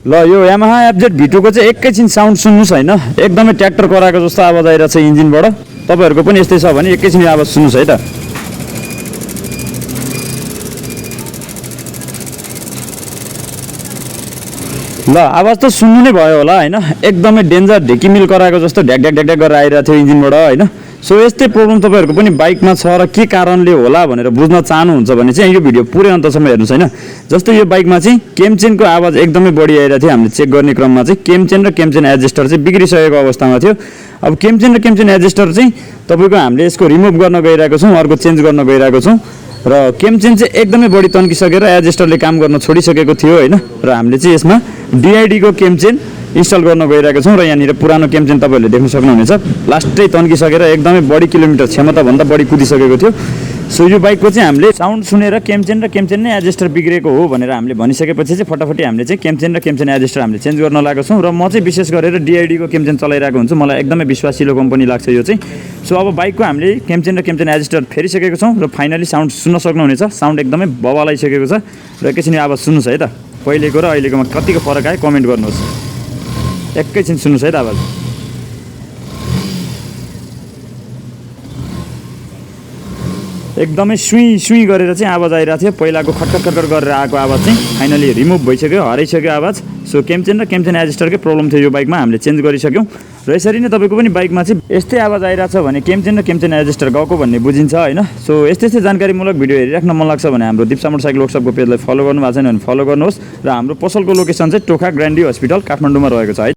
ल यो Yamaha FZ V2 को चाहिँ एकैछिन साउन्ड सुन्नुस् हैन एकदमै ट्र्याक्टर कराएको जस्तो आवाज आइरहेछ इन्जिनबाट तपाईहरुको पनि यस्तै छ भने एकैछिन आवाज सुन्नुस् है त ल आवाज त सुन्नु नै भयो होला हैन एकदमै डेन्जर ढेकिमिल कराएको जस्तो ढ्याक ढ्याक ढ्याक ढ्याक गरेर आइरहेको थियो इन्जिनबाट हैन सो यस्तै प्रब्लम तपाईहरुको पनि बाइकमा छ र के कारणले होला भनेर बुझ्न चाहनुहुन्छ भने चाहिँ यो भिडियो पुरै अन्तसम्म हेर्नुस् हैन जस्तै यो बाइकमा चाहिँ केमचेनको आवाज एकदमै बढी आइरहेको थियो हामीले चेक गर्ने क्रममा चाहिँ केमचेन र केमचेन एडजस्टर चाहिँ बिग्रिसकेको अवस्थामा थियो अब केमचेन र केमचेन एडजस्टर चाहिँ तपाईको हामीले यसको रिमुभ गर्न गइरहेको छौं अर्को चेन्ज गर्न गइरहेको छौं र केमचेन चाहिँ एकदमै बढी तन्किसकेर एडजस्टरले काम गर्न छोडिसकेको थियो हैन र हामीले चाहिँ यसमा डिआइडी को केमचेन इन्स्टल गर्न गइरहेको छौं र यहाँनिर पुरानो केमचेन तपाईहरुले देख्न सक्नुहुनेछ लास्टै तन्किसकेर एकदमै बढी किलोमिटर क्षमता भन्दा बढी कुदिसकेको थियो सो यो बाइकको चाहिँ हामीले साउन्ड सुनेर केमचेन र केमचेन नै एडजस्टर बिग्रेको हो भनेर हामीले भनिसकेपछि चाहिँ फटाफटी हामीले चाहिँ केमचेन र केमचेन एडजस्टर हामीले चेन्ज गर्न लागेको छौं र म चाहिँ विशेष गरेर डिआइडी को केमचेन चलाइरहेको हुन्छु मलाई एकदमै विश्वासिलो कम्पनी लाग्छ यो चाहिँ सो अब बाइकको हामीले केमचेन र केमचेन एडजस्टर फेरिसकेको छौं र फाइनली साउन्ड सुन्न सक्नुहुनेछ साउन्ड एकदमै बवाल आइसकेको छ र एकैछिन आवाज सुन्नुस् है त पहिलेको र अहिलेकोमा कतिको फरक आयो कमेन्ट गर्नुहोस् एकैछिन सुन्नुस् है त आवाज एकदमै सुई सुई गरेर चाहिँ आवाज आइरहेको थियो पहिलाको खटखट खटखट गरेर आएको आवाज चाहिँ फाइनली रिमुभ भइसक्यो हराइसक्यो आवाज सो केमचेन र केमचेन एडजस्टरकै प्रब्लम थियो यो बाइकमा हामीले चेन्ज गरिसक्यौं र यसरी नै तपाईको पनि बाइकमा चाहिँ यस्तै आवाज आइरहेछ भने केमचेन र केमचेन एडजस्टर गएको भन्ने बुझिन्छ हैन सो यस्तै जानकारीमूलक भिडियो हेरिराख्न मन लाग्छ भने हाम्रो दिप्सा मोटरसाइकल वर्कशपको पेजलाई फलो गर्नु भएको छैन भने फलो गर्नुहोस् र हाम्रो पसलको लोकेसन चाहिँ टोखा ग्रान्डी हस्पिटल काठमाडौँमा रहेको छ है